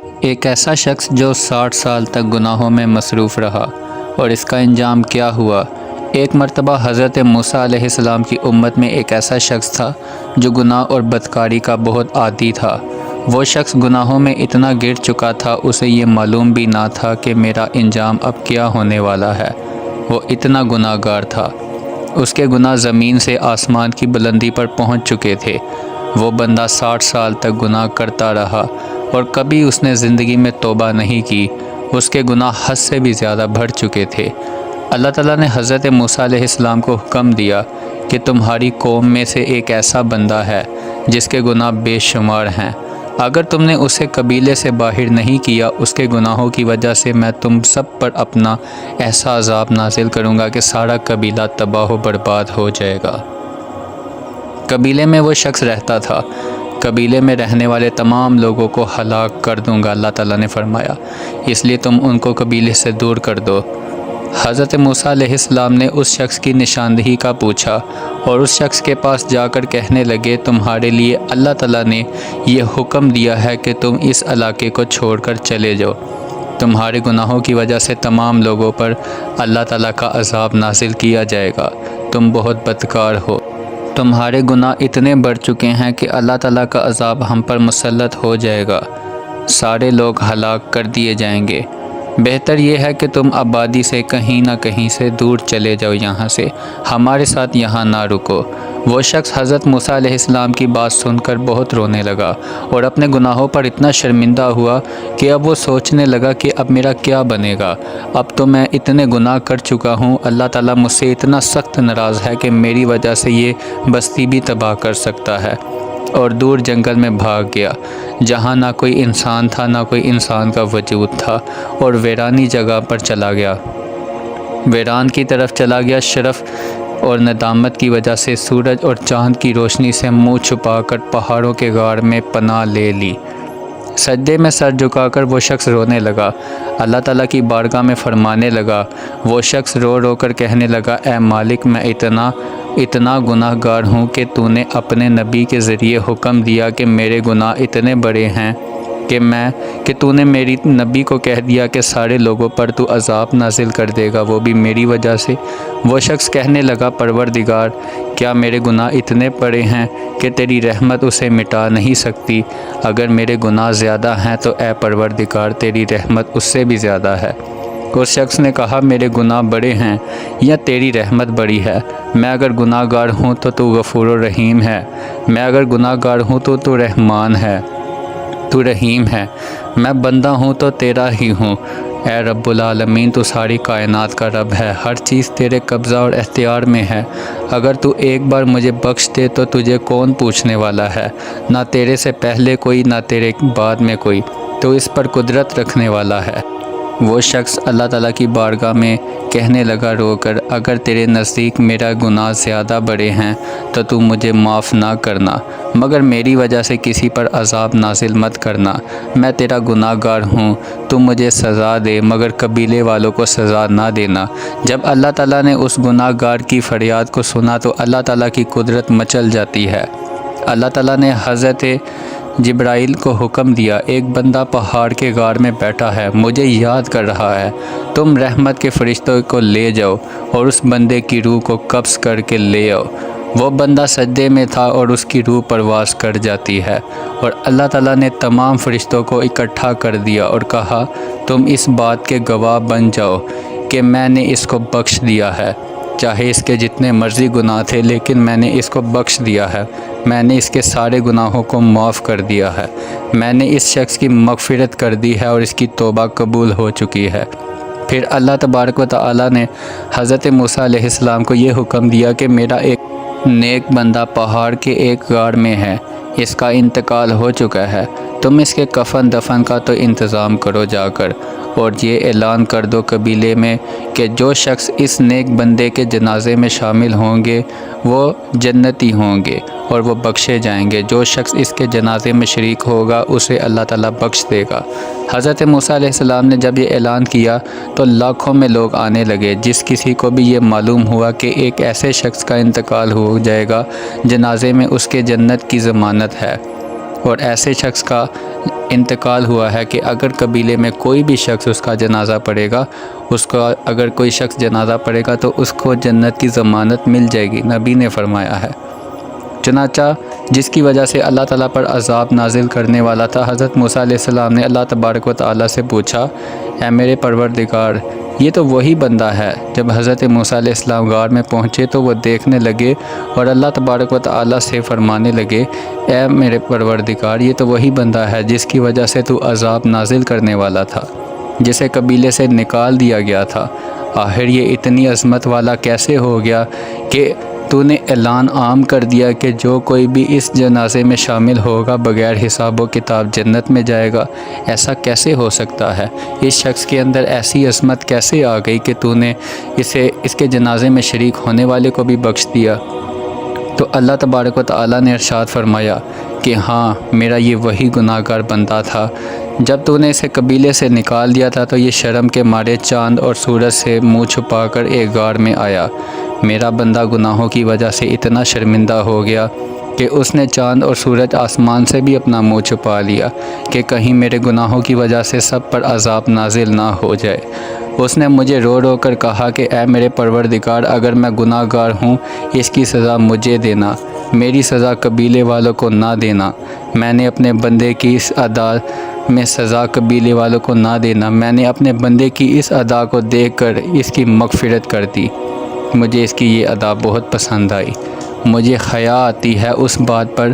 ایک ایسا شخص جو 60 سال تک گناہوں میں مصروف رہا، اور اس کا انجام کیا ہوا؟ ایک مرتبہ حضرت موسیٰ علیہ السلام کی امت میں ایک ایسا شخص تھا جو گناہ اور بدکاری کا بہت عادی تھا۔ وہ شخص گناہوں میں اتنا گر چکا تھا، اسے یہ معلوم بھی نہ تھا کہ میرا انجام اب کیا ہونے والا ہے۔ وہ اتنا گناہ گار تھا، اس کے گناہ زمین سے آسمان کی بلندی پر پہنچ چکے تھے۔ وہ بندہ 60 سال تک گناہ کرتا رہا اور کبھی اس نے زندگی میں توبہ نہیں کی۔ اس کے گناہ حد سے بھی زیادہ بڑھ چکے تھے۔ اللہ تعالیٰ نے حضرت موسیٰ علیہ السلام کو حکم دیا کہ تمہاری قوم میں سے ایک ایسا بندہ ہے جس کے گناہ بے شمار ہیں۔ اگر تم نے اسے قبیلے سے باہر نہیں کیا، اس کے گناہوں کی وجہ سے میں تم سب پر اپنا ایسا عذاب نازل کروں گا کہ سارا قبیلہ تباہ و برباد ہو جائے گا۔ قبیلے میں وہ شخص رہتا تھا، قبیلے میں رہنے والے تمام لوگوں کو ہلاک کر دوں گا، اللہ تعالیٰ نے فرمایا، اس لیے تم ان کو قبیلے سے دور کر دو۔ حضرت موسیٰ علیہ السلام نے اس شخص کی نشاندہی کا پوچھا اور اس شخص کے پاس جا کر کہنے لگے، تمہارے لیے اللہ تعالیٰ نے یہ حکم دیا ہے کہ تم اس علاقے کو چھوڑ کر چلے جاؤ۔ تمہارے گناہوں کی وجہ سے تمام لوگوں پر اللہ تعالیٰ کا عذاب نازل کیا جائے گا۔ تم بہت بدکار ہو، تمہارے گناہ اتنے بڑھ چکے ہیں کہ اللہ تعالیٰ کا عذاب ہم پر مسلط ہو جائے گا، سارے لوگ ہلاک کر دیے جائیں گے۔ بہتر یہ ہے کہ تم آبادی سے کہیں نہ کہیں سے دور چلے جاؤ، یہاں سے ہمارے ساتھ یہاں نہ رکو۔ وہ شخص حضرت موسیٰ علیہ السلام کی بات سن کر بہت رونے لگا اور اپنے گناہوں پر اتنا شرمندہ ہوا کہ اب وہ سوچنے لگا کہ اب میرا کیا بنے گا۔ اب تو میں اتنے گناہ کر چکا ہوں، اللہ تعالیٰ مجھ سے اتنا سخت ناراض ہے کہ میری وجہ سے یہ بستی بھی تباہ کر سکتا ہے، اور دور جنگل میں بھاگ گیا جہاں نہ کوئی انسان تھا، نہ کوئی انسان کا وجود تھا، اور ویرانی جگہ پر چلا گیا، ویران کی طرف چلا گیا۔ شرف اور ندامت کی وجہ سے سورج اور چاند کی روشنی سے منہ چھپا کر پہاڑوں کے غار میں پناہ لے لی۔ سجدے میں سر جھکا کر وہ شخص رونے لگا، اللہ تعالیٰ کی بارگاہ میں فرمانے لگا۔ وہ شخص رو رو کر کہنے لگا، اے مالک، میں اتنا گناہ گار ہوں کہ تو نے اپنے نبی کے ذریعے حکم دیا کہ میرے گناہ اتنے بڑے ہیں کہ تو نے میری نبی کو کہہ دیا کہ سارے لوگوں پر تو عذاب نازل کر دے گا، وہ بھی میری وجہ سے۔ وہ شخص کہنے لگا، پروردگار، کیا میرے گناہ اتنے بڑے ہیں کہ تیری رحمت اسے مٹا نہیں سکتی؟ اگر میرے گناہ زیادہ ہیں تو اے پروردگار، تیری رحمت اس سے بھی زیادہ ہے۔ اس شخص نے کہا، میرے گناہ بڑے ہیں یا تیری رحمت بڑی ہے؟ میں اگر گناہ گار ہوں تو تو غفور و رحیم ہے، میں اگر گناہ گار ہوں تو تو رحمان ہے، تو رحیم ہے، میں بندہ ہوں تو تیرا ہی ہوں۔ اے رب العالمین، تو ساری کائنات کا رب ہے، ہر چیز تیرے قبضہ اور اختیار میں ہے۔ اگر تو ایک بار مجھے بخش دے تو تجھے کون پوچھنے والا ہے؟ نہ تیرے سے پہلے کوئی، نہ تیرے بعد میں کوئی، تو اس پر قدرت رکھنے والا ہے۔ وہ شخص اللہ تعالیٰ کی بارگاہ میں کہنے لگا رو کر، اگر تیرے نزدیک میرا گناہ زیادہ بڑے ہیں تو تو مجھے معاف نہ کرنا، مگر میری وجہ سے کسی پر عذاب نازل مت کرنا۔ میں تیرا گناہ گار ہوں، تو مجھے سزا دے، مگر قبیلے والوں کو سزا نہ دینا۔ جب اللہ تعالیٰ نے اس گناہ گار کی فریاد کو سنا تو اللہ تعالیٰ کی قدرت مچل جاتی ہے۔ اللہ تعالیٰ نے حضرت جبرائیل کو حکم دیا، ایک بندہ پہاڑ کے غار میں بیٹھا ہے، مجھے یاد کر رہا ہے، تم رحمت کے فرشتوں کو لے جاؤ اور اس بندے کی روح کو قبض کر کے لے آؤ۔ وہ بندہ سجدے میں تھا اور اس کی روح پرواز کر جاتی ہے، اور اللہ تعالیٰ نے تمام فرشتوں کو اکٹھا کر دیا اور کہا، تم اس بات کے گواہ بن جاؤ کہ میں نے اس کو بخش دیا ہے، چاہے اس کے جتنے مرضی گناہ تھے، لیکن میں نے اس کو بخش دیا ہے، میں نے اس کے سارے گناہوں کو معاف کر دیا ہے، میں نے اس شخص کی مغفرت کر دی ہے اور اس کی توبہ قبول ہو چکی ہے۔ پھر اللہ تبارک و تعالیٰ نے حضرت موسیٰ علیہ السلام کو یہ حکم دیا کہ میرا ایک نیک بندہ پہاڑ کے ایک غار میں ہے، اس کا انتقال ہو چکا ہے، تم اس کے کفن دفن کا تو انتظام کرو جا کر، اور یہ اعلان کر دو قبیلے میں کہ جو شخص اس نیک بندے کے جنازے میں شامل ہوں گے وہ جنتی ہوں گے اور وہ بخشے جائیں گے، جو شخص اس کے جنازے میں شریک ہوگا اسے اللہ تعالیٰ بخش دے گا۔ حضرت موسیٰ علیہ السلام نے جب یہ اعلان کیا تو لاکھوں میں لوگ آنے لگے۔ جس کسی کو بھی یہ معلوم ہوا کہ ایک ایسے شخص کا انتقال ہو جائے گا جنازے میں اس کے جنت کی ضمانت ہے، اور ایسے شخص کا انتقال ہوا ہے کہ اگر قبیلے میں کوئی بھی شخص اس کا جنازہ پڑھے گا، اگر کوئی شخص جنازہ پڑھے گا تو اس کو جنت کی ضمانت مل جائے گی، نبی نے فرمایا ہے۔ چنانچہ جس کی وجہ سے اللہ تعالیٰ پر عذاب نازل کرنے والا تھا، حضرت موسیٰ علیہ السلام نے اللہ تبارک و تعالیٰ سے پوچھا، اے میرے پروردگار، یہ تو وہی بندہ ہے۔ جب حضرت موسیٰ علیہ السلام غار میں پہنچے تو وہ دیکھنے لگے اور اللہ تبارک و تعالیٰ سے فرمانے لگے، اے میرے پروردگار، یہ تو وہی بندہ ہے جس کی وجہ سے تو عذاب نازل کرنے والا تھا، جسے قبیلے سے نکال دیا گیا تھا۔ آخر یہ اتنی عظمت والا کیسے ہو گیا کہ تو نے اعلان عام کر دیا کہ جو کوئی بھی اس جنازے میں شامل ہوگا بغیر حساب و کتاب جنت میں جائے گا؟ ایسا کیسے ہو سکتا ہے؟ اس شخص کے اندر ایسی عظمت کیسے آ گئی کہ تو نے اس کے جنازے میں شریک ہونے والے کو بھی بخش دیا؟ تو اللہ تبارک و تعالیٰ نے ارشاد فرمایا کہ ہاں، میرا یہ وہی گناہ گار بندہ تھا۔ جب تو نے اسے قبیلے سے نکال دیا تھا تو یہ شرم کے مارے چاند اور سورج سے منہ چھپا کر ایک غار میں آیا۔ میرا بندہ گناہوں کی وجہ سے اتنا شرمندہ ہو گیا کہ اس نے چاند اور سورج آسمان سے بھی اپنا منہ چھپا لیا کہ کہیں میرے گناہوں کی وجہ سے سب پر عذاب نازل نہ ہو جائے۔ اس نے مجھے رو رو کر کہا کہ اے میرے پروردگار، اگر میں گناہ گار ہوں، اس کی سزا مجھے دینا، میری سزا قبیلے والوں کو نہ دینا۔ میں نے اپنے بندے کی اس ادا میں سزا قبیلے والوں کو نہ دینا، میں نے اپنے بندے کی اس ادا کو دیکھ کر اس کی مغفرت کر دی۔ مجھے اس کی یہ ادا بہت پسند آئی۔ مجھے حیا آتی ہے اس بات پر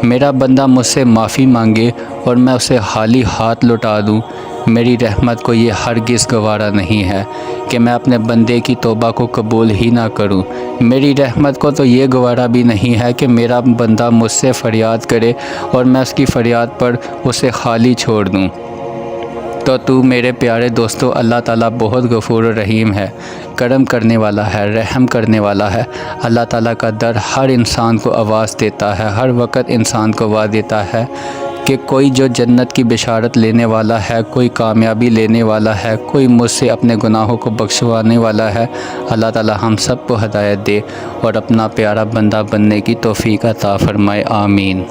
میرا بندہ مجھ سے معافی مانگے اور میں اسے خالی ہاتھ لوٹا دوں۔ میری رحمت کو یہ ہرگز گوارا نہیں ہے کہ میں اپنے بندے کی توبہ کو قبول ہی نہ کروں۔ میری رحمت کو تو یہ گوارا بھی نہیں ہے کہ میرا بندہ مجھ سے فریاد کرے اور میں اس کی فریاد پر اسے خالی چھوڑ دوں۔ تو میرے پیارے دوستو، اللہ تعالیٰ بہت غفور و رحیم ہے، کرم کرنے والا ہے، رحم کرنے والا ہے۔ اللہ تعالیٰ کا در ہر انسان کو آواز دیتا ہے، ہر وقت انسان کو آواز دیتا ہے کہ کوئی جو جنت کی بشارت لینے والا ہے، کوئی کامیابی لینے والا ہے، کوئی مجھ سے اپنے گناہوں کو بخشوانے والا ہے۔ اللہ تعالیٰ ہم سب کو ہدایت دے اور اپنا پیارا بندہ بننے کی توفیق عطا فرمائے، آمین۔